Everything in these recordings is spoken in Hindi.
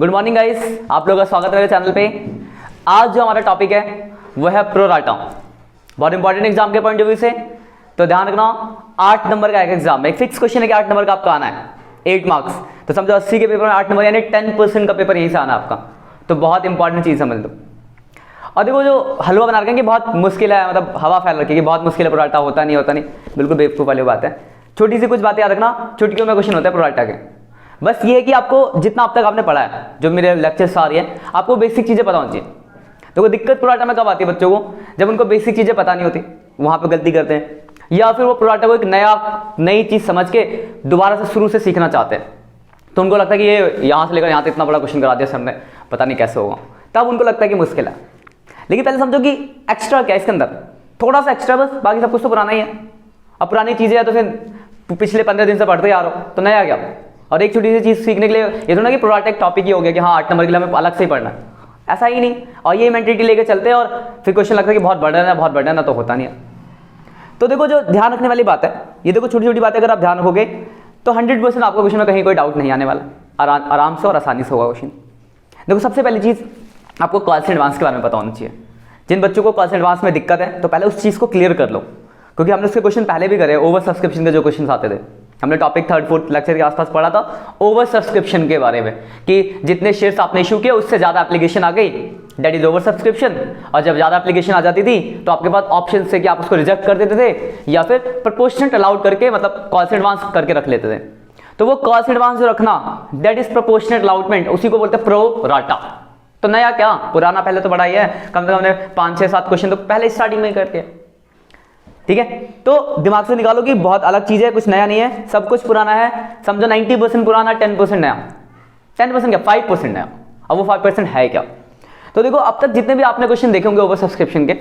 गुड मॉर्निंग गाइस, आप लोगों का स्वागत है मेरे चैनल पे। आज जो हमारा टॉपिक है वो है प्रो राटा। बहुत इंपॉर्टेंट एग्जाम के पॉइंट ऑफ व्यू से तो ध्यान रखना, 8 नंबर का एक एग्जाम, एक फिक्स क्वेश्चन है कि 8 नंबर का आपका आना है, 8 मार्क्स। तो समझो 80 के पेपर में 8 नंबर यानी 10% का पेपर यहीं से आना है आपका। तो बहुत इंपॉर्टेंट चीज़ समझ लो। और देखो जो हलवा बना रखें कि बहुत मुश्किल है, मतलब हवा फैल रखी है कि बहुत मुश्किल है प्रोराटा, होता नहीं, बिल्कुल बेवकूफ़ वाली बात है। छोटी सी कुछ बातें याद रखना, चुटकियों में क्वेश्चन होता है प्रोराटा के। बस ये है कि आपको जितना अब तक आपने पढ़ा है, जो मेरे लेक्चर्स आ रही है, आपको बेसिक चीज़ें पता होनी चाहिए। तो दिक्कत प्रोराटा में कब आती है बच्चों को? जब उनको बेसिक चीज़ें पता नहीं होती, वहाँ पे गलती करते हैं, या फिर वो प्रोराटा को एक नई चीज़ समझ के दोबारा से शुरू से सीखना चाहते हैं। तो उनको लगता है कि ये यहाँ से लेकर यहाँ तक इतना बड़ा क्वेश्चन करा दिया सर ने, पता नहीं कैसे होगा, तब उनको लगता है कि मुश्किल है। लेकिन पहले समझो कि एक्स्ट्रा क्या है इसके अंदर, थोड़ा सा एक्स्ट्रा, बस बाकी सब कुछ तो पुराना ही है। अब पुरानी चीज़ें है तो फिर पिछले 15 दिन से पढ़ते आ रहे हो, तो नया क्या? और एक छोटी सी चीज़ सीखने के लिए ये तो ना कि प्रोराटा एक टॉपिक ही हो गया कि हाँ 8 नंबर के लिए हमें अलग से ही पढ़ना है, ऐसा ही नहीं। और ये मेंटेलिटी लेके चलते हैं और फिर क्वेश्चन लगता है कि बहुत बर्डन है, तो होता नहीं है। तो देखो जो ध्यान रखने वाली बात है, ये देखो छोटी छोटी बातें अगर आप ध्यान रखोगे तो 100% आपको क्वेश्चन में कहीं कोई डाउट नहीं आने वाला, आराम से और आसानी से होगा क्वेश्चन। देखो सबसे पहली चीज़ आपको कॉल से एडवांस के बारे में पता होना चाहिए। जिन बच्चों को कॉल से एडवांस में दिक्कत है तो पहले उस चीज़ को क्लियर कर लो, क्योंकि हमने उसके क्वेश्चन पहले भी करे, ओवर सब्सक्रिप्शन के जो क्वेश्चन आते थे। हमने टॉपिक 3rd-4th लेक्चर के आसपास पढ़ा था ओवर सब्सक्रिप्शन के बारे में, कि जितने शेयर्स आपने इशू किए उससे ज़्यादा एप्लीकेशन आ गई, दैट इज ओवर सब्सक्रिप्शन। और जब ज़्यादा एप्लीकेशन आ जाती थी तो आपके पास ऑप्शन से कि आप उसको रिजेक्ट कर देते थे या फिर प्रपोर्शनेट अलाउड करके, मतलब कॉल से एडवांस करके रख लेते थे। तो वो कॉल से एडवांस जो रखना, दैट इज प्रपोर्शनेट अलाउटमेंट, उसी को बोलते हैं प्रो राटा। तो नया क्या, पुराना पहले तो बड़ा ही है, कम से कम हमने 5, 6, 7 क्वेश्चन तो पहले स्टार्टिंग में ही करते हैं। ठीक है, तो दिमाग से निकालो कि बहुत अलग चीज़ है, कुछ नया नहीं है, सब कुछ पुराना है। समझो 90% पुराना, 10% नया। 10% क्या, 5% नया। अब वो 5% है क्या? तो देखो अब तक जितने भी आपने क्वेश्चन देखे होंगे ओवर सब्सक्रिप्शन के,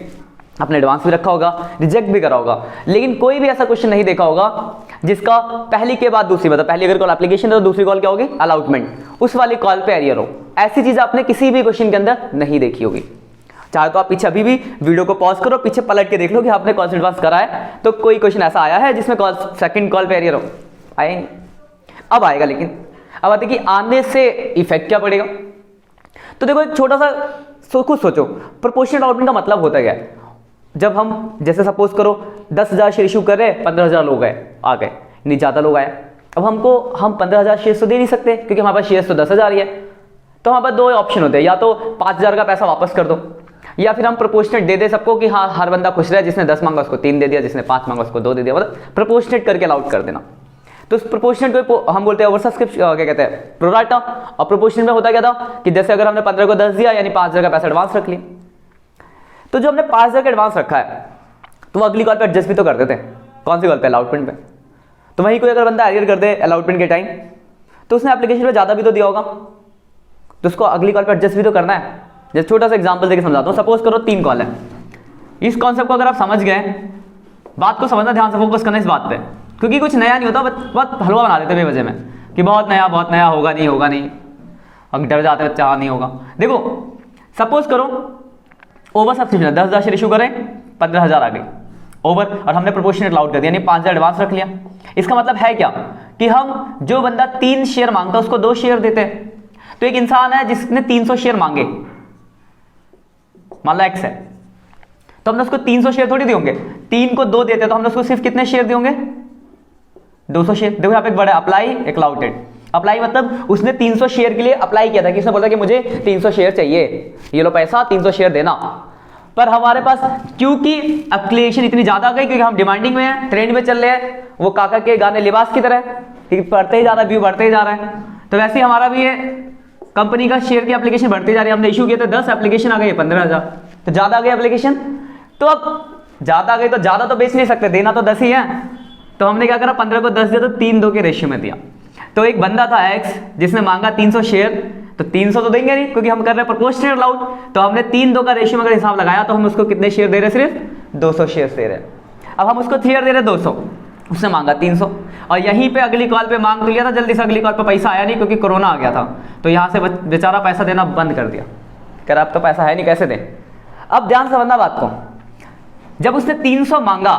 आपने एडवांस भी रखा होगा, रिजेक्ट भी करा होगा, लेकिन कोई भी ऐसा क्वेश्चन नहीं देखा होगा जिसका पहली के बाद दूसरी, मतलब पहली अगर कॉल एप्लीकेशन है तो दूसरी कॉल क्या होगी, अलाउटमेंट, उस वाली कॉल पे एरियर हो। ऐसी चीज़ आपने किसी भी क्वेश्चन के अंदर नहीं देखी होगी। चाहे तो आप पीछे अभी भी वीडियो को पॉज करो, पीछे पलट के देख लो कि आपने कॉल से एडवांस करा है तो कोई क्वेश्चन ऐसा आया है जिसमें सेकंड कॉल पे एरियर हो, आया नहीं। अब आएगा, लेकिन अब आते कि आने से इफेक्ट क्या पड़ेगा। तो देखो एक छोटा सा खुद सोचो, प्रोपोर्शनल अलाउटमेंट का मतलब होता क्या है? जब हम जैसे सपोज करो 10,000 शेयर इशू कर रहे, 15,000 लोग आ गए, नहीं ज़्यादा लोग आए, अब हम 15,000 शेयर तो दे नहीं सकते क्योंकि हमारे पास शेयर तो 10,000 ही है। तो हमारे पास 2 ऑप्शन होते हैं, या तो 5,000 का पैसा वापस कर दो, या फिर हम प्रोपोर्शनेट दे सबको कि हाँ हर बंदा खुश रहे, जिसने 10 मांगा उसको 3 दे दिया, जिसने 5 मांगा उसको 2 दे दिया, मतलब प्रोपोर्शनेट करके अलाउट कर देना। तो उस प्रोपोर्शनेट को हम बोलते हैं ओवर सब्सक्रिप्शन, क्या कहते हैं, प्रोराटा। और प्रोपोर्शनेट में होता क्या था कि जैसे अगर हमने 15 को 10 दिया यानी 5,000 का पैसा एडवांस रख लिया। तो जो हमने 5,000 का एडवांस रखा है तो वो अगली कॉल पे एडजस्ट भी तो कर देते हैं। कौन सी कॉल पे, अलाउटमेंट पे। तो वहीं कोई अगर बंदा एरियर कर दे अलाउटमेंट के टाइम, तो उसने एप्लीकेशन में ज़्यादा भी तो दिया होगा, तो उसको अगली कॉल पे एडजस्ट भी तो करना है। जैसे छोटा सा एग्जांपल देके समझाता हूँ। सपोज करो 3 कॉल है, इस कॉन्सेप्ट को अगर आप समझ गए, बात को समझना, ध्यान से फोकस करना इस बात पे, क्योंकि कुछ नया नहीं होता, बहुत हलवा बना देते बेवजह में कि बहुत नया होगा नहीं, अब डर जाते हैं चाह नहीं होगा। देखो सपोज करो ओवर सब्सक्रिप्शन 10,000 शेयर इशू करें, 15,000 आ गई ओवर, और हमने प्रोपोर्शनेट अलाउड कर दिया यानी 5,000 एडवांस रख लिया। इसका मतलब है क्या कि हम जो बंदा 3 शेयर मांगता है उसको 2 शेयर देते हैं। तो एक इंसान है जिसने 300 शेयर मांगे, मान लो एक्स है, तो हमने उसको 300 शेयर थोड़ी दिए होंगे, 3 को 2 देते तो हमने उसको सिर्फ कितने शेयर दिए होंगे, 200 शेयर। देखो यहाँ पे एक बड़ा अप्लाई, एक अलाउटेड। अप्लाई मतलब उसने 300 शेयर के लिए अप्लाई किया था, कि उसने बोला कि मुझे 300 शेयर चाहिए, ये लो पैसा, 300 शेयर देना। पर हमारे पास क्योंकि एप्लीकेशन इतनी ज्यादा आ गई, क्योंकि हम डिमांडिंग में हैं, ट्रेंड में चल रहे हैं, वो काका के गाने लिबास की तरह कि बढ़ते ही जा रहा है, व्यू बढ़ते ही जा रहा है। तो वैसे ही हमारा भी ये कंपनी का शेयर की एप्लीकेशन बढ़ती जा रही है। हमने इशू किए थे 10, एप्लीकेशन आ गई 15,000, तो ज्यादा आ गई एप्लीकेशन। तो अब ज्यादा आ गई तो ज्यादा तो बेच नहीं सकते, देना तो 10 ही है। तो हमने क्या करा, 15 को 10 दिया तो 3-2 के रेशियो में दिया। तो एक बंदा था एक्स जिसने मांगा 300 शेयर, तो 300 तो देंगे नहीं क्योंकि हम कर रहे हैं प्रोपोर्शनल अलाउड। तो हमने 3-2 का रेशियो में अगर हिसाब लगाया तो हम उसको कितने शेयर दे रहे, सिर्फ 200 शेयर दे रहे हैं। अब हम उसको शेयर दे रहे 200, उसने मांगा 300, और यहीं पे अगली कॉल पे मांग लिया था जल्दी से, अगली कॉल पे पैसा आया नहीं क्योंकि कोरोना आ गया था, तो यहाँ से बेचारा पैसा देना बंद कर दिया, कह रहा अब तो पैसा है नहीं, कैसे दें। अब ध्यान से समझना बात को, जब उसने 300 मांगा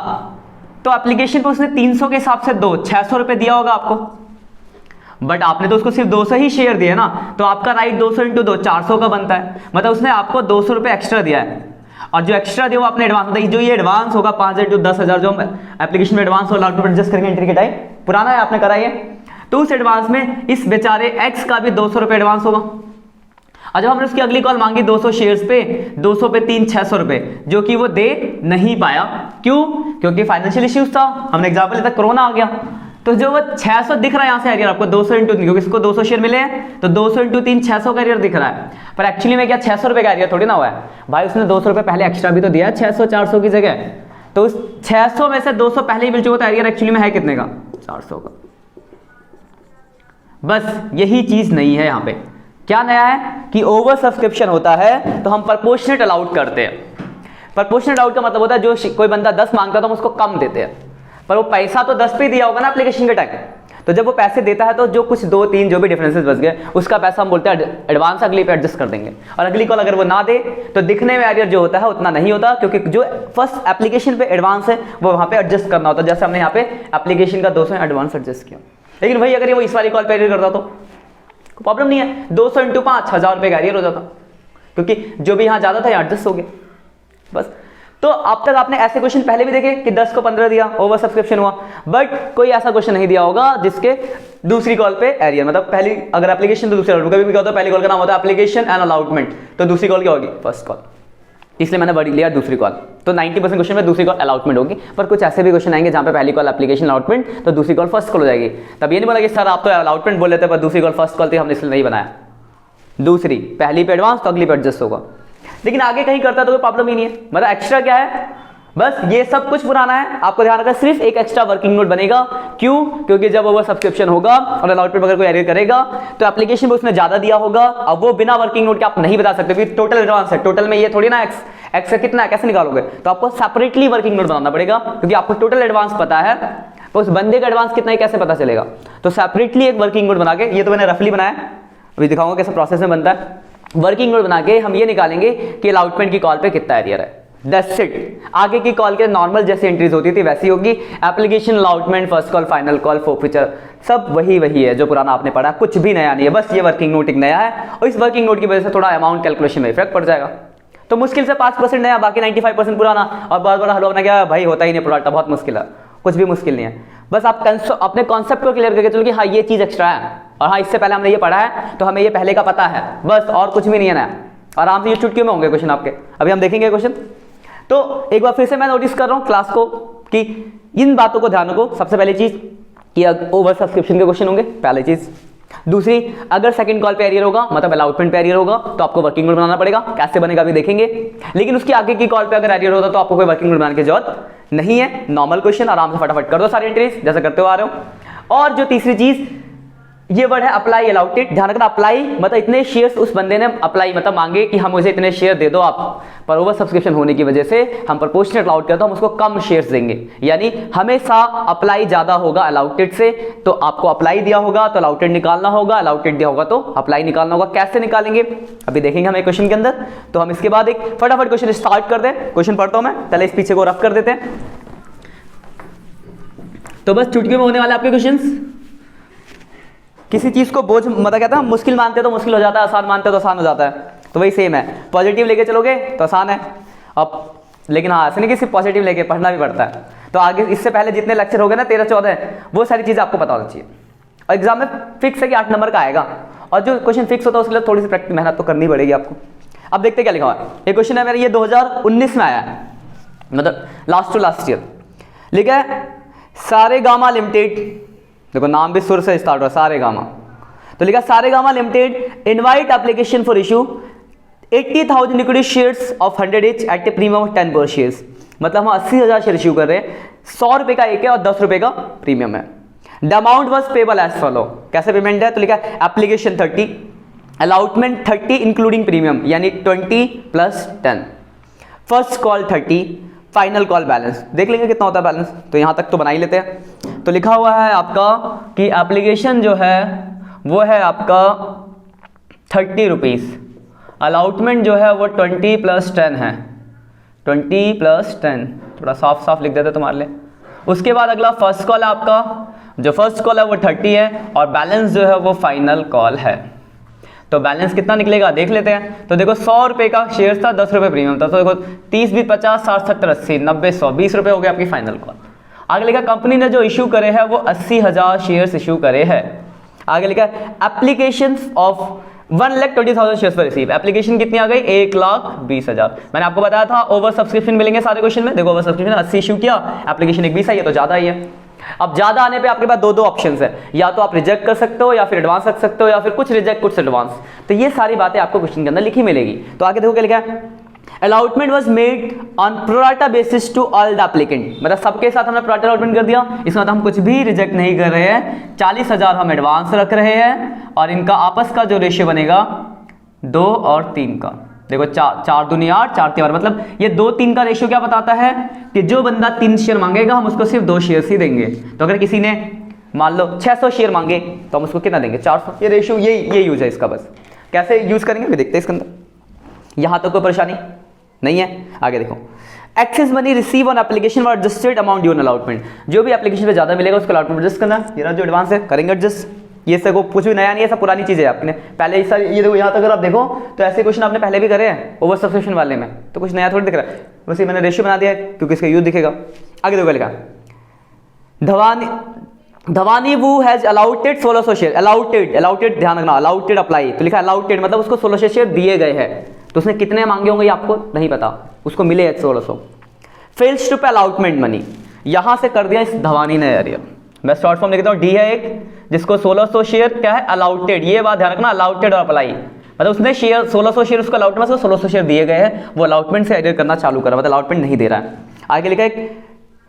तो एप्लीकेशन पे उसने 300 के हिसाब से 600 रुपये दिया होगा आपको, बट आपने तो उसको सिर्फ 200 ही शेयर दिए ना, तो आपका राइट 200 इंटू 2 400 का बनता है, मतलब उसने आपको 200 रुपये एक्स्ट्रा दिया है, और जो एक्स्ट्रा दिया वो आपने एडवांस, मतलब जो ये एडवांस होगा 5000 टू 10,000 जो हम एप्लीकेशन में एडवांस और आउटपुट एडजस्ट करके एंट्री के टाइम पुराना है आपने करा है, तो उस एडवांस में इस बेचारे एक्स का भी 200 रुपये एडवांस होगा। और जब हमने उसकी अगली कॉल मांगी 200 शेयर्स पे, 200 पे 3 600 रुपये, जो कि वो दे नहीं पाया। क्यों? क्योंकि फाइनेंशियल इश्यूज था। हमने एग्जाम्पल लिया था, कोरोना आ गया, तो जो वो 600 दिख रहा है यहाँ से एरियर आपको 200 इंटू 3, क्योंकि इसको 200 शेयर मिले हैं तो 200 इंटू 3 600 का एरियर दिख रहा है, पर एक्चुअली में क्या 600 रुपये का एरियर थोड़ी ना हुआ है भाई, उसने 200 रुपये पहले एक्स्ट्रा भी तो दिया है 600 400 की जगह, तो उस 600 में से 200 पहले ही मिल चुका, तो एरियर एक्चुअली में है कितने का? 400 का। बस यही चीज नहीं है यहाँ पे। क्या नया है कि ओवर सब्सक्रिप्शन होता है तो हम प्रपोर्शनेट अलाउट करते हैं। प्रपोर्शनेट अलाउट का मतलब होता है जो कोई बंदा 10 मांगता है तो हम उसको कम देते हैं, पर वो पैसा तो 10 पे दिया होगा ना एप्लीकेशन के टाइम, तो जब वो पैसे देता है तो जो कुछ 2-3 जो भी डिफरेंसेस बच गए उसका पैसा हम बोलते हैं एडवांस, अगली पे एडजस्ट कर देंगे। और अगली कॉल अगर वो ना दे तो दिखने में एरियर जो होता है उतना नहीं होता, क्योंकि जो फर्स्ट एप्लीकेशन पे एडवांस है वो वहाँ पे एडजस्ट करना होता है, जैसे हमने यहाँ पे एप्लीकेशन का 200 एडवांस एडजस्ट किया। लेकिन भाई अगर ये वो इस वाली कॉल पे एरियर करता तो प्रॉब्लम नहीं है, 200 इंटू 5 1000 रुपये का एरियर हो जाता, क्योंकि जो भी यहाँ ज़्यादा था यहाँ एडजस्ट हो गया बस। तो अब तक आपने ऐसे क्वेश्चन पहले भी देखे कि 10 को 15 दिया, ओवर सब्सक्रिप्शन हुआ, बट कोई ऐसा क्वेश्चन नहीं दिया होगा जिसके दूसरी कॉल पे एरियर, मतलब पहली अगर एप्लीकेशन तो दूसरी कॉल, कभी भी क्या होता है पहली कॉल का नाम होता है एप्लीकेशन एंड अलॉटमेंट, तो दूसरी कॉल क्या होगी? फर्स्ट कॉल, इसलिए मैंने वर्ड लिया दूसरी कॉल। तो 90% क्वेश्चन में दूसरी कॉल अलॉटमेंट होगी, पर कुछ ऐसे भी क्वेश्चन आएंगे जहां पे पहली कॉल एप्लीकेशन अलॉटमेंट तो दूसरी कॉल फर्स्ट कॉल हो जाएगी। तब ये नहीं बोला कि सर आप तो अलॉटमेंट बोल लेते पर दूसरी कॉल फर्स्ट कॉल थी, हमने इसलिए नहीं बनाया। दूसरी पहली पे एडवांस तो अगली पे एडजस्ट होगा, लेकिन आगे कहीं करता तो कोई प्रॉब्लम ही नहीं है। मतलब एक्स्ट्रा क्या है, बस ये सब कुछ पुराना है, आपको ध्यान रखना सिर्फ एक एक्स्ट्रा वर्किंग नोट बनेगा। क्यों? क्योंकि जब ओवर सब्सक्रिप्शन होगा और अलॉटमेंट अगर कोई एरियर करेगा तो एप्लीकेशन में उसने ज्यादा दिया होगा, अब वो बिना वर्किंग नोट के आप नहीं बता सकते, क्योंकि टोटल एडवांस है, टोटल में ये थोड़ी ना एक्स कितना है कैसे निकालोगे, तो आपको सेपरेटली वर्किंग नोट बनाना पड़ेगा, क्योंकि आपको टोटल एडवांस पता है तो उस बंदे का एडवांस कितना है कैसे पता चलेगा, तो सेपरेटली एक वर्किंग नोट बना के, ये तो मैंने रफली बनाया, अभी दिखाऊंगा कैसे प्रोसेस में बनता है। वर्किंग नोट बना के हम ये निकालेंगे कि अलॉटमेंट की कॉल पे कितना एरियर है, दैट्स इट। आगे की कॉल के नॉर्मल जैसे एंट्रीज होती थी वैसी होगी, application allotment first call final call forfeiture सब वही है जो पुराना आपने पढ़ा, कुछ भी नया नहीं है, बस ये वर्किंग नोट एक नया है, और इस वर्किंग नोट की वजह से थोड़ा अमाउंट कैलकुलेशन में इफेक्ट पड़ जाएगा। तो मुश्किल से 5% नया, बाकी 95% पुराना, और बार बार हल होना क्या भाई होता ही नहीं, प्रोडक्ट बहुत मुश्किल है, कुछ भी मुश्किल नहीं है। बस आप अपने कॉन्सेप्ट को क्लियर करके चलो कि हाँ ये चीज एक्स्ट्रा है, और हाँ इससे पहले हमने ये पढ़ा है तो हमें ये पहले का पता है, बस और कुछ भी नहीं है ना। आराम से ये चुटकियों में होंगे क्वेश्चन आपके, अभी हम देखेंगे क्वेश्चन। तो एक बार फिर से मैं नोटिस कर रहा हूँ क्लास को कि इन बातों को ध्यान रखो। सबसे पहली चीज कि ओवर सब्सक्रिप्शन के क्वेश्चन होंगे, पहली चीज। दूसरी, अगर सेकंड कॉल पे एरियर होगा मतलब अलॉटमेंट पे एरियर होगा तो आपको वर्किंग नोट बनाना पड़ेगा, कैसे बनेगा अभी देखेंगे। लेकिन उसकी आगे की कॉल पे अगर एरियर होता तो आपको कोई वर्किंग नोट बनाने की जरूरत नहीं है, नॉर्मल क्वेश्चन आराम से फटाफट कर दो सारी एंट्रीज जैसे करते हुए आ रहे हो। और जो तीसरी चीज, ये वर्ड है अप्लाई अलाउटेड, ध्यान रखना अप्लाई मतलब इतने शेयर्स उस बंदे ने अप्लाई मतलब मांगे कि हम मुझे इतने शेयर दे दो आप, पर ओवर सब्सक्रिप्शन होने की वजह से हम प्रोपोर्शनेट अलाउट करते हैं, हम उसको कम शेयर्स देंगे, यानी हमेशा अप्लाई ज्यादा होगा अलाउटेड से, तो आपको अप्लाई दिया होगा तो अलाउटेड निकालना होगा, अलाउटेड दिया होगा तो अप्लाई निकालना होगा। कैसे निकालेंगे अभी देखेंगे हम एक क्वेश्चन के अंदर। तो हम इसके बाद एक फटाफट क्वेश्चन स्टार्ट कर दें, क्वेश्चन पढ़ता हूं मैं, पहले इस पीछे को रफ कर देते हैं। तो बस चुटकी में होने वाले आपके क्वेश्चंस। किसी चीज को बोझ मतलब कहता है मुश्किल मानते तो मुश्किल हो जाता है, आसान मानते तो आसान हो जाता है, तो वही सेम है। पॉजिटिव लेके चलोगे तो आसान है अब, लेकिन हाँ ऐसे नहीं कि सिर्फ पॉजिटिव लेके पढ़ना भी पड़ता है। तो आगे इससे पहले जितने लेक्चर हो गए ना 13-14 वो सारी चीजें आपको पता होनी चाहिए। और एग्जाम में फिक्स है कि 8 नंबर का आएगा, और जो क्वेश्चन फिक्स होता है उसके लिए थोड़ी सी प्रैक्टिस मेहनत तो करनी पड़ेगी आपको। अब देखते क्या लिखा हुआ है। ये क्वेश्चन है मेरा, ये 2019 में आया है, मतलब लास्ट टू लास्ट ईयर। लिखा है सारेगामा लिमिटेड, देखो नाम भी सुर से स्टार्ट हुआ सारेगामा, तो लिखा Saregama limited invite application for issue 80,000 equity shares of 100 each at a premium of 10 per shares, मतलब हम 80,000 शेयर इशू कर रहे हैं, 100 रुपए का एक है और 10 रुपए का प्रीमियम है। The amount was payable as follow, कैसे पेमेंट है, तो लिखा एप्लीकेशन 30, अलॉटमेंट 30 इंक्लूडिंग प्रीमियम यानी 20 + 10, first call 30, final call balance देख लेंगे कितना होता है बैलेंस, तो यहां तक तो बना ही लेते हैं। तो लिखा हुआ है आपका कि एप्लीकेशन जो है वो है आपका 30 रुपीज़, अलॉटमेंट जो है वो 20 + 10 है, 20 + 10, थोड़ा साफ साफ लिख देते तुम्हारे लिए। उसके बाद अगला फर्स्ट कॉल है आपका जो फर्स्ट कॉल है वो 30 है और बैलेंस जो है वो फाइनल कॉल है। तो बैलेंस कितना निकलेगा देख लेते हैं। तो देखो 100 रुपये का शेयर था, 10 रुपये प्रीमियम था, तो देखो 30 20 50 60 70 80 90 100 20 रुपये हो गया आपकी फाइनल कॉल। आगे लिखा कंपनी ने जो इशू करे हैं वो 80,000 शेयर्स इशू करे हैं। आगे लिखा एप्लीकेशन ऑफ 1,20,000 शेयर्स पर रिसीव। एप्लीकेशन कितनी आ गई 1,20,000। मैंने आपको बताया था ओवर सब्सक्रिप्शन मिलेंगे सारे क्वेश्चन में। देखो ओवर सब्सक्रिप्शन 80 इशू किया, एप्लीकेशन 20 आई है तो ज्यादा ही है। अब ज्यादा आने पे आपके पास दो ऑप्शंस है, या तो आप रिजेक्ट कर सकते हो या फिर एडवांस रख सकते हो, या फिर कुछ रिजेक्ट कुछ एडवांस। तो ये सारी बातें आपको क्वेश्चन के अंदर लिखी मिलेगी। तो आगे देखो क्या लिखा है, allotment was made on pro rata basis to all the applicant. मतलब सबके साथ हमने प्रोराटा अलॉटमेंट कर दिया, इसमें हम कुछ भी रिजेक्ट नहीं कर रहे हैं। 40,000 हम एडवांस रख रहे हैं और इनका आपस का जो रेशियो बनेगा 2 और 3 का। देखो 4 दूनी 8 4 3 8, मतलब ये 2 3 का रेशियो क्या बताता है कि जो बंदा 3 शेयर मांगेगा हम उसको सिर्फ 2 शेयर ही देंगे। तो अगर किसी ने मान लो 600 शेयर मांगे तो हम उसको कितना देंगे 400। ये रेशियो ये यूज है इसका। बस कैसे यूज करेंगे भी देखते हैं इसके अंदर। यहां तक कोई परेशानी नहीं है। आगे देखो excess money receive on application for adjusted amount due on allotment. जो भी एप्लीकेशन पे ज्यादा मिलेगा उसको अलॉटमेंट एडजस्ट करना। ये जो एडवांस है करेंगे एडजस्ट। ये सब कुछ भी नया नहीं है, सब पुरानी चीजें आपने पहले ये देखो यहाँ तक अगर आप देखो तो ऐसे क्वेश्चन आपने पहले भी करे हैं ओवर सब्सक्रिप्शन वाले में, तो कुछ नया थोड़ी दिख रहा है। वैसे मैंने रेशियो बना दिया है क्योंकि इसका यूज दिखेगा। आगे देखो लिखा धवानी वो हैज अलाउटेड 1600 शेयर। अलाउटेड ध्यान रखना, अलाउटेड अप्लाई। तो लिखा अलाउटेड मतलब उसको 1600 शेयर दिए गए हैं। तो उसने कितने मांगे होंगे ये आपको नहीं पता, उसको मिले 1600। फेल्स टू पे अलॉटमेंट मनी, यहां से कर दिया इस धवानी ने एरिया। मैं शॉर्ट फॉर्म लिखता हूं, डी है एक जिसको 1600 शेयर क्या है अलाउटेड। ये बात ध्यान रखना, अलाउटेड और अप्लाई मतलब उसने शेयर 1600 शेयर उसको अलॉटमेंट में 1600 शेयर दिए गए हैं, वो अलॉटमेंट से एडिट करना चालू करा, मतलब अलॉटमेंट नहीं दे रहा है। आगे लिखा है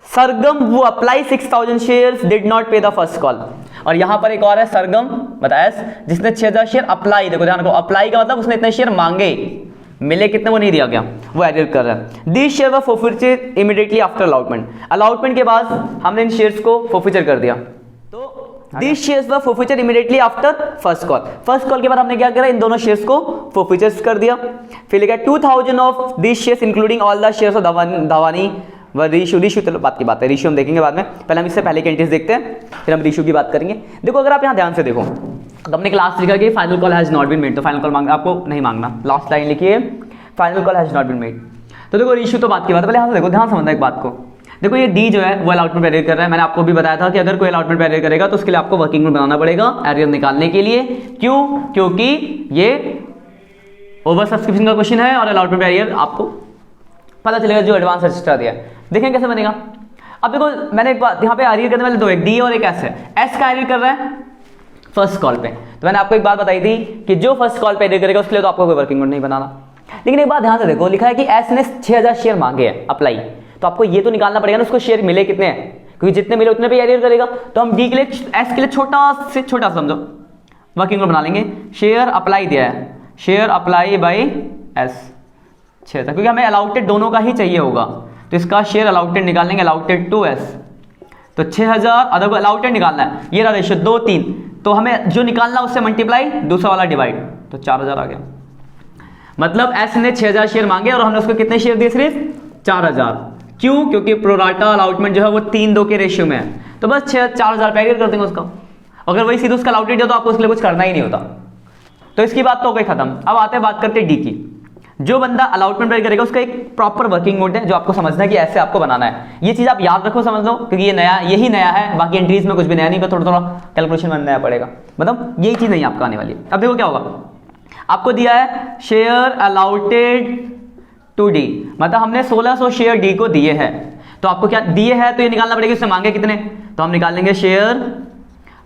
सरगम वो अप्लाई 6000 शेयर्स डिड नॉट पे द फर्स्ट कॉल। और यहां पर एक और है सरगम बताया जिसने 6000 शेयर अप्लाई। देखो ध्यान रखो, अप्लाई का मतलब उसने इतने शेयर मांगे, मिले कितने वो नहीं दिया गया, वो एडिट कर रहा है। दिस शेयर व forfeiture immediately after allotment. Allotment के बाद हमने इन शेयर्स को फोरफिचर कर दिया। तो दिस शेयर्स व forfeiture immediately after first call. First call के बाद हमने क्या करा, इन दोनों शेयर्स को फोरफिचर्स कर दिया। फिर लिखा 2000 of this shares including all the shares of Dhwani व रिशु तो बात की बात है, रिशु हम देखेंगे बाद में। पहले हम इससे पहले की एंट्रीज देखते हैं, फिर हम रिशु की बात करेंगे। देखो अगर आप यहाँ ध्यान से देखो तो हमने क्लास लिखा कि final call has not been made. तो फाइनल कॉल मांग आपको नहीं मांगना, लास्ट लाइन लिखिए final call has not been made. तो देखो रिशु तो बात की बात है, पहले यहाँ से देखो ध्यान समझना एक बात को। देखो ये डी जो है वो अलॉटमेंट एरियर कर रहा है। मैंने आपको भी बताया था कि अगर कोई अलॉटमेंट एरियर करेगा तो उसके लिए आपको वर्किंग नोट बनाना पड़ेगा एरियर निकालने के लिए। क्यों? क्योंकि ये ओवर सब्सक्रिप्शन का क्वेश्चन है और अलॉटमेंट एरियर आपको पता चलेगा जो एडवांस रजिस्टर दिया है। देखें कैसे बनेगा। अब देखो मैंने एक बात यहाँ पे एरियर करने वाले दो, एक डी और एक एस है। एस का एरियर कर रहा है फर्स्ट कॉल पे। तो मैंने आपको एक बात बताई थी कि जो फर्स्ट कॉल पे एरियर करेगा उसके लिए तो आपको कोई वर्किंग नोट नहीं बनाना। लेकिन एक बात ध्यान से देखो, लिखा है कि एस ने 6000 शेयर मांगे हैं अप्लाई, तो आपको ये तो निकालना पड़ेगा ना उसको शेयर मिले कितने हैं, क्योंकि जितने मिले उतने पे एरियर करेगा। तो हम डी के लिए एस के लिए छोटा से छोटा समझो वर्किंग नोट बना लेंगे। शेयर अप्लाई दिया है, शेयर अप्लाई बाई एस 6 था, क्योंकि हमें अलाउटेड दोनों का ही चाहिए होगा। तो इसका शेयर अलाउटेड निकालेंगे, अलाउटेड टू एस। तो 6000 अदर अलाउटेड निकालना है, ये रहा रेशियो 2 3। तो हमें जो निकालना उससे मल्टीप्लाई, दूसरा वाला डिवाइड, तो 4000 आ गया। मतलब एस ने 6000 शेयर मांगे और हमने उसको कितने शेयर दिए, सिर्फ 4000। क्यों? क्योंकि प्रोराटा अलॉटमेंट जो है वो 3-2 के रेशियो में है। तो बस 4000 पे एडिट कर देंगे उसका। अगर वही सीधे उसका अलाउटेड है तो आपको उसके लिए कुछ करना ही नहीं होता। तो इसकी बात तो हो गई खत्म। अब आते हैं बात करते हैं डी की। जो बंदा अलॉटमेंट एडिट करेगा उसका एक प्रॉपर वर्किंग नोट है जो आपको समझना है कि ऐसे आपको बनाना है। ये चीज आप याद रखो, समझ लो, क्योंकि ये नया, यही नया है। बाकी एंट्रीज में कुछ भी नया नहीं, थोड़ा थोड़ा कैलकुलेशन बनना पड़ेगा। मतलब यही चीज नहीं आपको आने वाली है। अब देखो क्या होगा, आपको दिया है शेयर अलाउटेड टू डी, मतलब हमने 1600 शेयर डी को दिए हैं। तो आपको क्या दिए हैं, तो ये निकालना पड़ेगा उससे मांगे कितने। तो हम निकालेंगे शेयर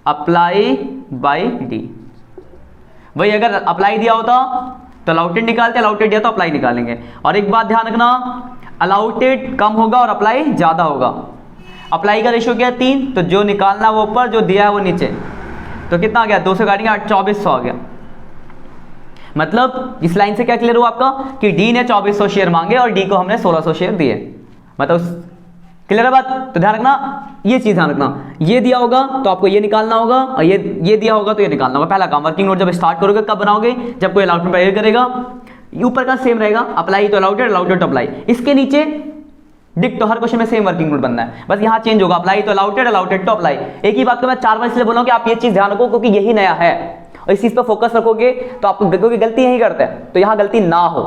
अप्लाई बाई डी। वही अगर अप्लाई दिया होता तो अलाउटेड निकालते, अलाउटेड दिया तो अप्लाई निकालेंगे। और एक बात ध्यान रखना, अलाउटेड कम होगा और अप्लाई ज्यादा होगा। अप्लाई का रेशियो क्या है 3, तो जो निकालना वो ऊपर, जो दिया है वो नीचे। तो कितना आ गया, 2 से काटेंगे 8, 2400 आ गया। मतलब इस लाइन से क्या क्लियर हुआ आपका कि डी ने 2400 शेयर मांगे और डी को हमने 1600 शेयर दिए। मतलब क्लियर है बात। तो ध्यान रखना, ये चीज ध्यान रखना, ये दिया होगा तो आपको ये निकालना होगा और ये दिया होगा तो ये निकालना होगा। पहला काम वर्किंग नोट जब स्टार्ट करोगे कब बनाओगे, जब कोई अलॉटमेंट एडिट करेगा। ऊपर का सेम रहेगा, अप्लाई तो अलाउटेड, अलाउटेड तो अप्लाई। इसके नीचे डिक्टो, हर क्वेश्चन में सेम वर्किंग नोट बनना है, बस यहाँ चेंज होगा, अप्लाई तो अलाउटेड, अलाउटेड टू अप्लाई। एक ही बात को मैं 4 बार इसलिए बोल रहा हूँ कि आप ये चीज ध्यान रखो, क्योंकि यही नया है और इस चीज पर फोकस रखोगे तो आपको देखोगे गलती यही करते हैं, तो यहाँ गलती ना हो।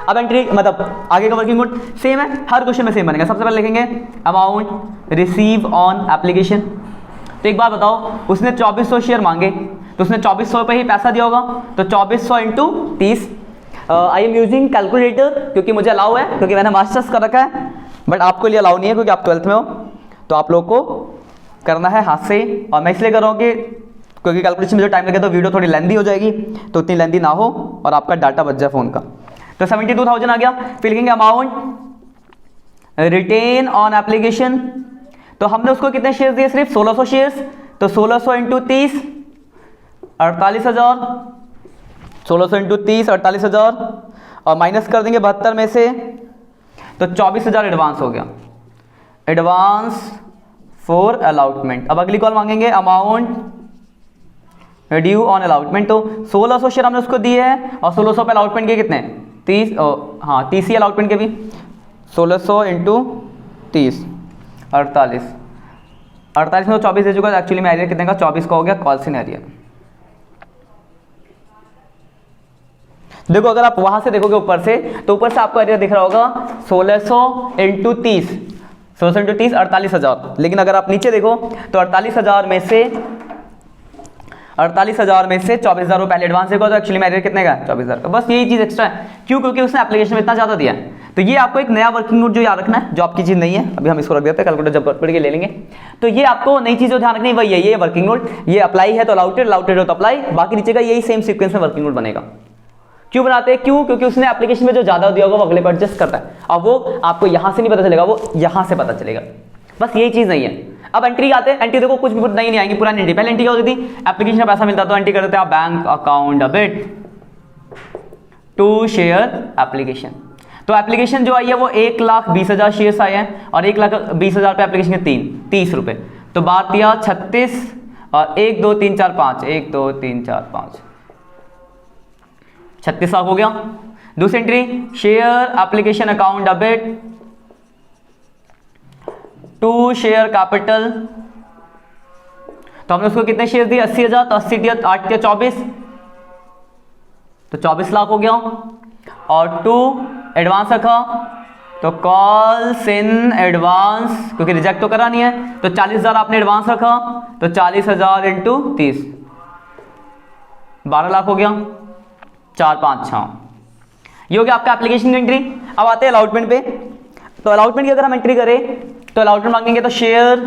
अब एंट्री मतलब आगे का वर्किंग नोट सेम है, हर क्वेश्चन में सेम बनेगा। सबसे पहले लिखेंगे अमाउंट रिसीव ऑन एप्लीकेशन। तो एक बात बताओ, उसने 2400 शेयर मांगे तो उसने 2400 पे ही पैसा दिया होगा, तो 2400 into 30। I am using calculator क्योंकि मुझे अलाउ है, क्योंकि मैंने मास्टर्स कर रखा है, बट आपको लिए अलाउ नहीं है क्योंकि आप 12th में हो, तो आप लोग को करना है हाथ से। और मैं इसलिए कर रहा हूँ कि क्योंकि कैलकुलेशन में जो टाइम लगे तो वीडियो थोड़ी लेंदी हो जाएगी, तो उतनी लेंदी ना हो और आपका डाटा बच जाए फ़ोन का। तो 72,000 आ गया। फिर लिखेंगे अमाउंट रिटेन ऑन एप्लीकेशन। तो हमने उसको कितने शेयर्स दिए, सिर्फ 1600 शेयर्स, तो 1600 इंटू 30 48,000, 1600 इंटू 30 48,000, और माइनस कर देंगे 72 में से, तो 24,000 एडवांस हो गया, एडवांस फॉर अलॉटमेंट। अब अगली कॉल मांगेंगे अमाउंट ड्यू ऑन अलॉटमेंट। तो 1600 शेयर हमने उसको दिए हैं और 1600 पे अलॉटमेंट के कितने 30, हाँ 30 ही अलॉटमेंट के भी, 1600 इंटू 30 48 में तो 24 दे चुका है, एक्चुअली में एरियर कितने का 24 का हो गया, कॉल सिन एरियर। देखो अगर आप वहां से देखोगे ऊपर से, तो ऊपर से आपको एरिया दिख रहा होगा 1600 इंटू 30, 1600 इंटू 30 48,000। लेकिन अगर आप नीचे देखो तो 48,000 में से 24,000 रुपये पहले एडवांस देगा, तो एक्चुअली में एरियर कितने का 24,000 का। बस यही चीज एक्स्ट्रा है, क्यों, क्योंकि उसने एप्लीकेशन में इतना ज्यादा दिया है। तो ये आपको एक नया वर्किंग नोट जो याद रखना है, जो आपकी चीज नहीं है, अभी हम इसको रख देते हैं, कैलकुलेटर जब पढ़ के ले लेंगे। तो ये आपको नई चीज जो ध्यान रखनी है वही है, ये वर्किंग नोट, ये अप्लाई है तो अलाउटेड, अलाउटेड हो तो अप्लाई, बाकी नीचे का यही सेम सीक्वेंस में वर्किंग नोट बनेगा। क्यों बनाते हैं, क्यों, क्योंकि उसने एप्लीकेशन में जो ज्यादा दिया होगा वो अगले पर एडजस्ट करता है, और वो आपको यहां से नहीं पता चलेगा, वो यहां से पता चलेगा, बस यही चीज नहीं है। अब एंट्री आते हैं, एंट्री देखो कुछ भी नहीं आएंगी, पुरानी एंट्री। पहले एंट्री क्या होती थी, एप्लीकेशन में पैसा मिलता तो एंट्री कर देते हैं bank account debit to share application. तो एप्लीकेशन जो आई है वो 1,20,000 शेयर्स आए हैं और 1,20,000 पे एप्लीकेशन के 30 रुपए, तो बात दिया 36 और 1 2 3 4 5, 1 2 3 4 5, 36 लाख हो गया। दूसरी entry share application account debit to share capital. तो हमने उसको कितने शेयर दिए 80,000, तो 80 8 या 24, तो 24 लाख हो गया। और टू एडवांस रखा, तो कॉल्स इन एडवांस, क्योंकि रिजेक्ट तो करा नहीं है, तो 40,000 आपने एडवांस रखा, तो 40,000 इंटू 30 12 लाख हो गया, 4 5 6। ये हो गया आपका एप्लीकेशन की एंट्री। अब आते हैं अलॉटमेंट पे। तो अलॉटमेंट की अगर हम एंट्री करें तो अलॉटमेंट मांगेंगे तो share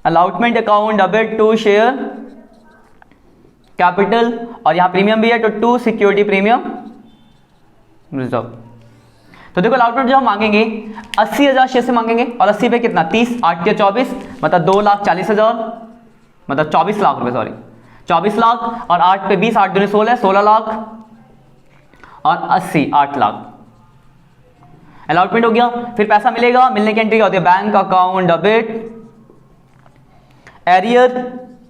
allotment account debit to share capital, और यहां प्रीमियम भी है, तो टू सिक्योरिटी प्रीमियम रिजर्व। तो देखो अलॉटमेंट जो हम मांगेंगे 80,000 शेयर से मांगेंगे, और 80 पे कितना 30 8 या 24, मतलब 2,40,000, मतलब 24 लाख रुपए, सॉरी 24 लाख, और 8 पे 20 8 दूनी 16 16 लाख, और 80 8 लाख अलॉटमेंट हो गया। फिर पैसा मिलेगा, मिलने की एंट्री क्या होती है, बैंक अकाउंट डेबिट एरियर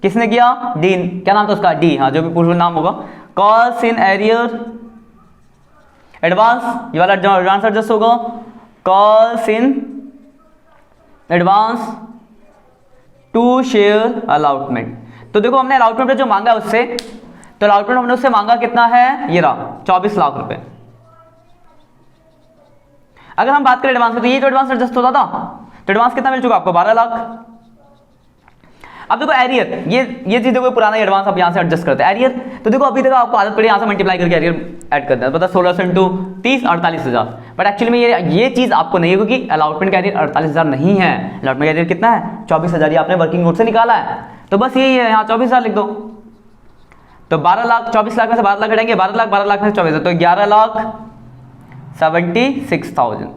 किसने किया, डी, क्या नाम था उसका, डी, हाँ जो भी पूर्ण नाम होगा, कॉल्स इन एरियर एडवांस, ये वाला एडवांस एडजस्ट होगा, calls in advance to share allotment. तो देखो हमने अलॉटमेंट जो मांगा उससे, तो अलॉटमेंट हमने उससे मांगा कितना है, ये रहा 24 लाख रुपए। अगर हम बात करें एडवांस में, तो ये जो एडवांस एडजस्ट होता था, तो एडवांस कितना मिल चुका आपको 12 लाख। अब देखो एरियर, ये चीज देखो पुराना एडवांस आप यहां से एडजस्ट करते हैं एरियर। तो देखो अभी तक आपको आदत पड़ी यहां से मल्टीप्लाई करके एरियर ऐड करते हैं, पता 1600 इंटू 30 48,000, बट एक्चुअली में ये चीज आपको नहीं है, क्योंकि अलॉटमेंट का एरियर 48,000 नहीं है, अलॉटमेंट का एरियर कितना है 24,000, ये आपने वर्किंग नोट से निकाला है, तो बस यही है, यहाँ 24,000 लिख दो। तो 12 लाख 24 लाख में से 12 लाख हटाएंगे, 12 लाख में से 24, तो 11,76,000,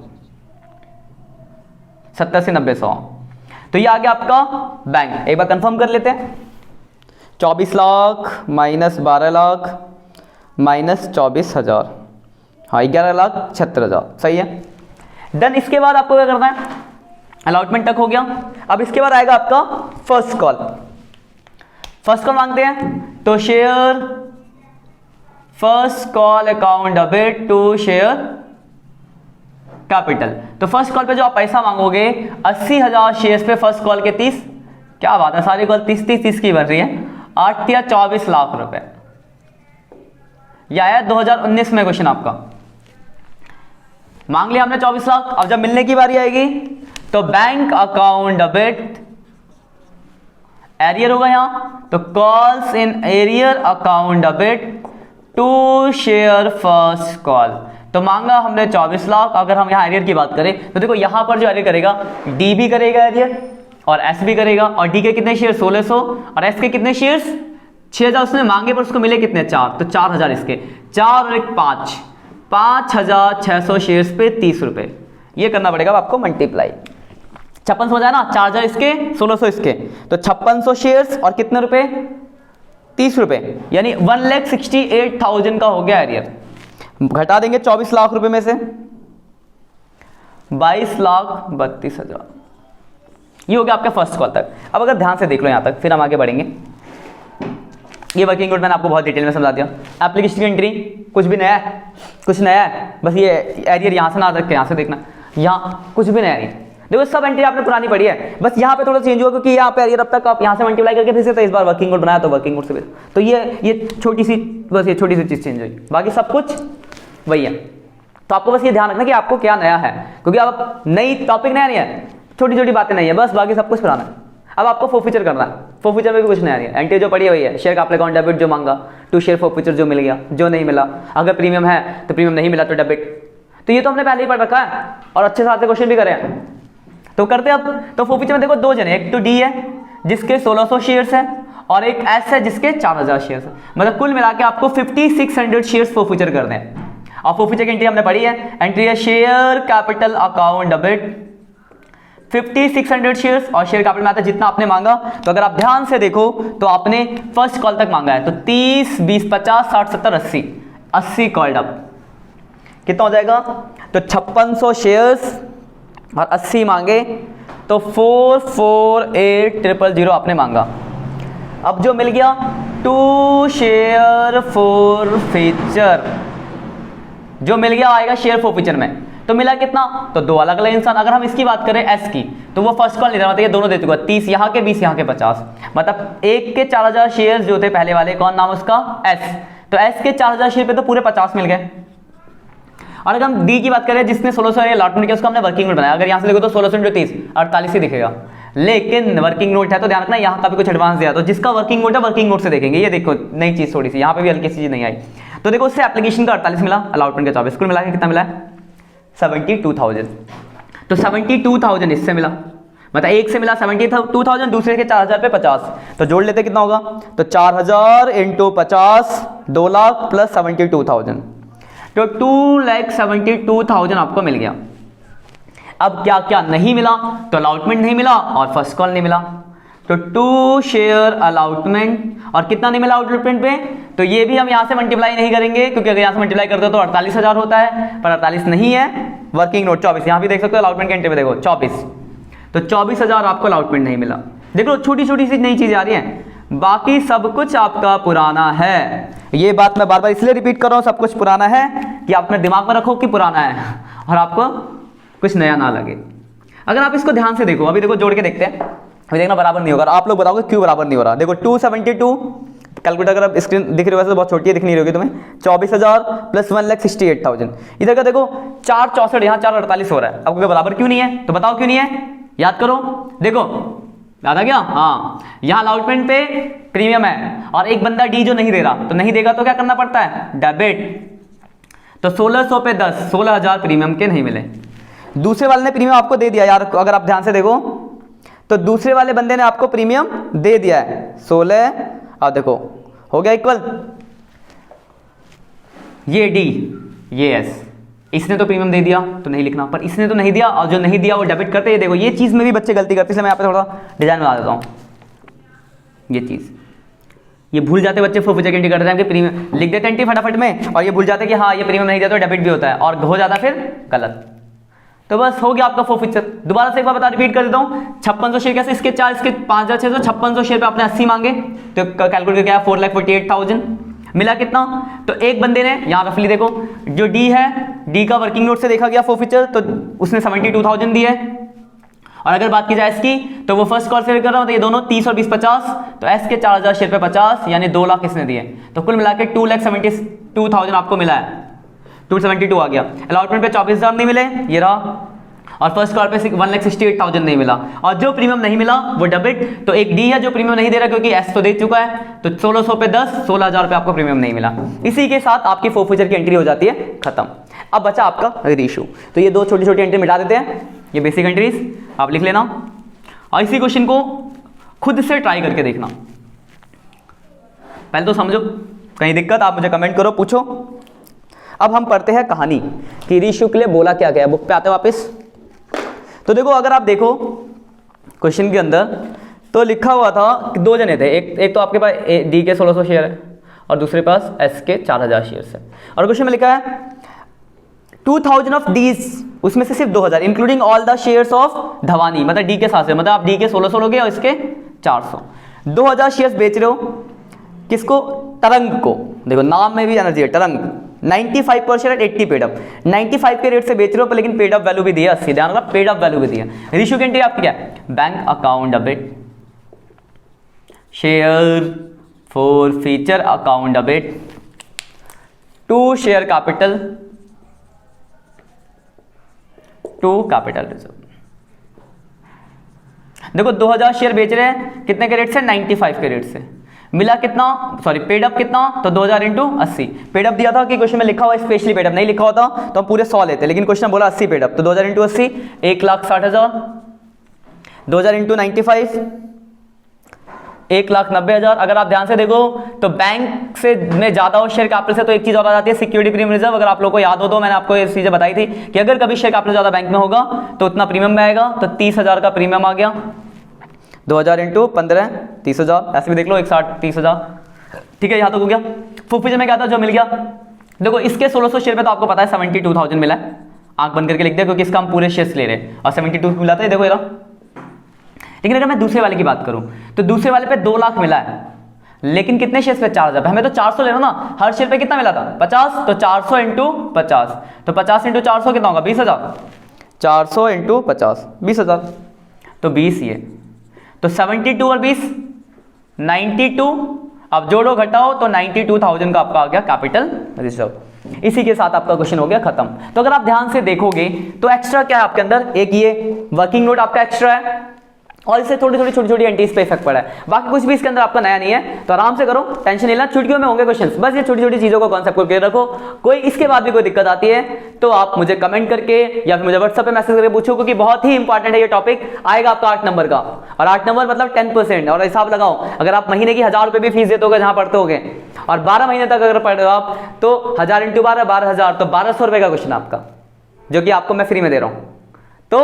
70-90 तो ये आ गया आपका बैंक। एक बार कंफर्म कर लेते हैं, 24 लाख माइनस 12 लाख माइनस 24,000, हाँ 11,76,000, सही है, डन। इसके बाद आपको क्या करना है, अलॉटमेंट तक हो गया। अब इसके बाद आएगा आपका फर्स्ट कॉल। फर्स्ट कॉल मांगते हैं, तो share first call account debit to share capital. तो फर्स्ट कॉल पे जो आप पैसा मांगोगे 80,000 शेयर्स पे फर्स्ट कॉल के 30, क्या बात है, सारी कॉल 30 की बन रही है, 8 या 24 लाख रुपए। यह आया 2019 में क्वेश्चन आपका, मांग लिया हमने 24 लाख। अब जब मिलने की बारी आएगी तो बैंक अकाउंट डेबिट, एरियर होगा यहां, तो calls in arrear account debit to share first call. तो मांगा हमने 24 लाख। अगर हम यहाँ एरियर की बात करें तो देखो यहां पर जो एरियर करेगा, डी भी करेगा एरियर और एस भी करेगा, और डी के कितने शेयर 1600 और एस के कितने शेयर्स 6000 उसने मांगे पर उसको मिले कितने 4, तो 4000 इसके 4 और 1 5, 5600 शेयर्स पे 30 रुपए। ये करना पड़ेगा आपको मल्टीप्लाई, 56 समझ आया ना, 4000 इसके 1600 इसके, तो 5600 शेयर्स और कितने रुपए 30 रुपए, यानी 1,68,000 का हो गया एरियर। घटा देंगे 24 लाख रुपए में से 22,32,000, ये हो गया आपका फर्स्ट कॉल तक। अब अगर ध्यान से देख लो यहां तक, फिर हम आगे बढ़ेंगे। ये वर्किंग नोट मैंने आपको बहुत डिटेल में समझा दिया। एप्लीकेशन की एंट्री कुछ भी नया है, कुछ नया है, बस ये एरियर यहां से ना रख के यहां से देखना, यहां कुछ भी नया नहीं। देखो सब एंट्री आपने पुरानी पढ़ी है, बस यहाँ पे थोड़ा चेंज हुआ क्योंकि यहाँ पे एरियर अब तक आप यहाँ से मल्टीप्लाई करके फिर से, तो इस बार वर्किंग नोट बनाया तो वर्किंग नोट से, तो ये छोटी सी, बस ये छोटी सी चीज चेंज हुई, बाकी सब कुछ वही है। तो आपको बस ये ध्यान रखना कि आपको क्या नया है, क्योंकि अब नई टॉपिक नया नहीं है, छोटी छोटी बातें नहीं है, बस बाकी सब कुछ पुराना है। अब आपको फोरफीचर करना है, फोरफीचर में भी कुछ नया नहीं है। एंट्री जो पड़ी वही है, शेयर का अकाउंट डेबिट जो मांगा, टू शेयर फोरफीचर जो मिल गया, जो नहीं मिला, अगर प्रीमियम है तो प्रीमियम नहीं मिला तो डेबिट। तो ये तो हमने पहले ही पढ़ रखा है और अच्छे से क्वेश्चन भी करे हैं, तो करते अब। तो फोरफीचर में देखो दो जने, एक तो डी है जिसके 1600 शेयर्स है और एक एस है जिसके 4000 शेयर्स है, मतलब कुल मिला के आपको 5600 शेयर्स फोरफीचर करने हैं। और फोरफीचर की एंट्री हमने पढ़ी है, एंट्री है share capital account debit 5600 shares, और शेयर कैपिटल में आता है जितना आपने मांगा। तो अगर आप ध्यान से देखो तो आपने फर्स्ट कॉल तक मांगा है, तो 30 20 50 60 70 80 कॉल्ड अप, कितना हो जाएगा, तो 5600 शेयर्स और 80 मांगे, तो 448,000 आपने मांगा। अब जो मिल गया टू शेयर फोरफीचर, जो मिल गया आएगा शेयर फोरफीचर में, तो मिला कितना, तो दो अलग अलग इंसान। अगर हम इसकी बात करें एस की, तो वो फर्स्ट कॉल नहीं था, मतलब ये दोनों दे चुका, 30 यहाँ के 20 यहाँ के 50, मतलब एक के 4000 शेयर जो थे पहले वाले, कौन नाम उसका एस, तो एस के 4000 शेयर पे तो पूरे 50 मिल गए। और अगर हम डी की बात करें जिसने 1600 अलॉटमेंट किया, उसको हमने वर्किंग नोट बनाया, अगर यहाँ से देखो तो 1600 × 30 48 ही दिखेगा, लेकिन वर्किंग नोट है तो ध्यान रखना यहाँ का भी कुछ एडवांस दिया, तो जिसका वर्किंग नोट है वर्किंग नोट से देखेंगे। ये देखो नई चीज थोड़ी सी, यहाँ पे भी हल्की सी चीज नहीं आई, तो देखो उससे एप्लीकेशन का 48 मिला, अलॉटमेंट का 24, कुल मिला के कितना मिला है 72,000। तो 72,000 इससे मिला, मतलब एक से मिला 72,000, दूसरे के 4000 पे 50, तो जोड़ लेते कितना होगा, तो 4000 × 50 2 लाख प्लस 72,000, तो 2,72,000 आपको मिल गया। अब क्या क्या नहीं मिला, तो अलॉटमेंट नहीं मिला और फर्स्ट कॉल नहीं मिला, तो टू शेयर अलॉटमेंट, और कितना नहीं मिला अलॉटमेंट पे, तो ये भी हम यहां से मल्टीप्लाई नहीं करेंगे, क्योंकि अगर यहां से मल्टीप्लाई करते हो तो 48,000 होता है, पर 48 नहीं है, वर्किंग नोट 24, यहां भी देख सकते हो अलॉटमेंट के एंट्री पे देखो 24, तो 24,000 आपको अलॉटमेंट नहीं मिला। देखो छोटी छोटी सी नई चीजें आ रही हैं, बाकी सब कुछ आपका पुराना है। ये बात मैं बार बार इसलिए रिपीट कर रहा हूं, सब कुछ पुराना है, कि आप अपने दिमाग में रखो कि पुराना है और आपको कुछ नया ना लगे। अगर आप इसको ध्यान से देखो, अभी देखो जोड़ के देखते हैं, अभी देखना बराबर नहीं होगा, आप लोग बताओगे क्यों बराबर नहीं हो रहा। देखो 272, कैलकुलेटर अगर आप स्क्रीन दिख रही हो, वैसे तो बहुत छोटी है, दिख नहीं रही होगी तुम्हें, 24,000 प्लस 1,68,000, इधर का देखो 464, यहाँ 448 हो रहा है, आपको बराबर क्यों नहीं है, तो बताओ क्यों नहीं है, याद करो, देखो याद आ गया, हाँ यहाँ अलॉटमेंट पे प्रीमियम है और एक बंदा डी जो नहीं दे रहा, तो नहीं देगा तो क्या करना पड़ता है, डेबिट, तो 1600 पे 10, 16,000 प्रीमियम के नहीं मिले। दूसरे वाले ने प्रीमियम आपको दे दिया यार, अगर आप ध्यान से देखो तो दूसरे वाले बंदे ने आपको प्रीमियम दे दिया है 16, अब देखो हो गया इक्वल, ये डी ये एस, इसने तो प्रीमियम दे दिया तो नहीं लिखना, पर इसने तो नहीं दिया और जो नहीं दिया वो डेबिट करते हैं। देखो ये चीज में भी बच्चे गलती करते हैं, इसलिए मैं यहाँ पे थोड़ा डिजाइन बना देता हूँ। ये चीज ये भूल जाते बच्चे, फोरफीचर की एंट्री करते हैं कि प्रीमियम लिख देते एंट्री फटाफट में, और ये भूल जाते कि हाँ ये प्रीमियम नहीं दिया तो डेबिट भी होता है, और हो जाता फिर गलत। तो बस हो गया आपका फोरफीचर। दोबारा से एक बार बता रिपीट कर देता हूँ, 5600 शेयर कैसे, इसके 4 इसके 5,600, 5600 शेयर पे आपने 80 मांगे, तो कैलकुलेट किया 4,48,000, मिला कितना, तो एक बंदे ने यहाँ रफली देखो, जो डी है डी का वर्किंग नोट से देखा गया फोरफीचर, तो उसने 72,000 दी है। और अगर बात की जाए एस की, तो वो फर्स्ट कॉल से कर रहा हूं, तो ये दोनों 30 और 20 50, तो एस के 4,000 शेयर पे 50 यानी 2 लाख इसने दिए, तो कुल मिला के 2,72,000 आपको मिला है, 272 आ गया। अलॉटमेंट पे 24,000 नहीं मिले, ये रहा, और फर्स्ट कॉल पे 1,68,000 नहीं मिला, और जो प्रीमियम नहीं मिला वो डेबिट, तो एक डी है जो प्रीमियम नहीं दे रहा क्योंकि एस तो दे चुका है, तो 1600 पे 10, 16,000 पे आपको प्रीमियम नहीं मिला। इसी के साथ आपकी फोरफीचर की एंट्री हो जाती है खत्म। अब बचा आपका रीइशू, तो ये दो छोटी छोटी एंट्री मिटा देते हैं, ये बेसिक एंट्रीज आप लिख लेना, और इसी क्वेश्चन को खुद से ट्राई करके देखना। पहले तो समझो, कहीं दिक्कत आप मुझे कमेंट करो, पूछो। अब हम पढ़ते हैं कहानी कि रीइशू के लिए बोला क्या गया। बुक पे आते वापस, तो देखो अगर आप देखो क्वेश्चन के अंदर, तो लिखा हुआ था कि दो जने थे, एक तो आपके पास डी के 1600 शेयर है और दूसरे पास एस के 4,000 शेयर है, और क्वेश्चन में लिखा है 2,000 ऑफ डीज, उसमें से सिर्फ 2,000 including all the shares of Dhwani, मतलब डी के साथ से, मतलब आप डी के 1600 लोगे और इसके 400, 2,000 शेयर्स बेच रहे हो किसको? तरंग को। देखो नाम में भी एनर्जी है, तरंग। 95 पर शेयर 80 पेड अप, 95 के रेट से बेच रहे हो पर लेकिन पेड अप वैल्यू भी दिया 80, ध्यान रखना पेड अप वैल्यू भी दिया। रीइशू की एंट्री आपकी क्या है? Bank account debit, share forfeiture account debit to share capital to capital reserve. देखो 2,000 शेयर बेच रहे हैं कितने के रेट से? 95 के रेट से। मिला कितना? सॉरी पेड अप कितना? तो 2,000 इंटू 80। पेड अप दिया था कि क्वेश्चन में लिखा हुआ स्पेशली पेड अप नहीं लिखा होता तो हम पूरे 100 लेते, लेकिन क्वेश्चन बोला 80 पेड अप, तो 2,000 इंटू 80 1,60,000, 2,000 इंटू 95 1,90,000। अगर आप ध्यान से देखो तो बैंक से में ज्यादा हो शेयर कैपिटल से, तो एक चीज और आ जाती है सिक्योरिटी प्रीमियम रिजर्व। अगर आप लोगों को याद हो तो मैंने आपको ये चीजें बताई थी कि अगर कभी शेयर कैपिटल ज्यादा बैंक में होगा तो उतना प्रीमियम में आएगा, तो 30,000 का प्रीमियम आ गया। 2,000 इंटू 15 30,000, ऐसे भी देख लो 1,60 30,000। ठीक है, यहाँ तक हो गया। फोरफीचर में क्या था जो मिल गया? देखो इसके 1600 शेयर पे तो आपको पता है 72,000 मिला है, आंख बंद करके लिख दिया क्योंकि इसका हम पूरे शेयर्स ले रहे हैं और 72 मिला था, देखो ये रहा। लेकिन अगर मैं दूसरे वाले की बात करूं तो दूसरे वाले पे 2 लाख मिला है, लेकिन कितने शेयर्स पे? 4,000 पे। हमें तो 400 लेना ना, हर शेयर पे कितना मिला था? 50, तो 400 इंटू 50, तो 50 इंटू 400 कितना होगा? 20,000। 400 इंटू 50 20,000, तो 20 ये, तो 72 और 20 92। अब जोड़ो घटाओ तो 92,000 का आपका आ गया कैपिटल रिजर्व। इसी के साथ आपका क्वेश्चन हो गया खत्म। तो अगर आप ध्यान से देखोगे तो एक्स्ट्रा क्या है आपके अंदर? एक ये वर्किंग नोट आपका एक्स्ट्रा है और इससे थोड़ी थोड़ी छोटी छोटी एंट्रीज पे इफेक्ट पड़ा है, बाकी कुछ भी इसके अंदर आपका नया नहीं है। तो आराम से करो, टेंशन नहीं लेना, चुटकियों में होंगे क्वेश्चंस, बस ये छोटी छोटी चीजों को कॉन्सेप्ट को क्लियर रखो। कोई इसके बाद भी कोई दिक्कत आती है तो आप मुझे कमेंट करके या फिर मुझे व्हाट्सएप पे मैसेज करके पूछो, क्योंकि बहुत ही इंपॉर्टेंट है ये टॉपिक। आएगा आपका 8 नंबर का, और 8 नंबर मतलब 10%। और हिसाब लगाओ, अगर आप महीने की 1,000 रुपए भी फीस देते हो जहां पढ़ते होगे और 12 महीने तक अगर पढ़ रहे हो आप, तो 1,000 इंटू 12 12,000, तो 1,200 रुपए का क्वेश्चन आपका, जो कि आपको मैं फ्री में दे रहा हूं। तो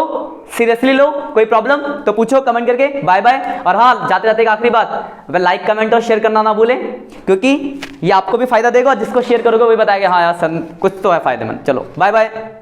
सीरियसली लो, कोई प्रॉब्लम तो पूछो कमेंट करके। Bye bye. और हाँ, जाते जाते एक आखिरी बात, लाइक कमेंट और शेयर करना ना भूलें, क्योंकि ये आपको भी फायदा देगा और जिसको शेयर करोगे वही बताएगा हाँ यार सर कुछ तो है फायदेमंद। चलो बाय बाय।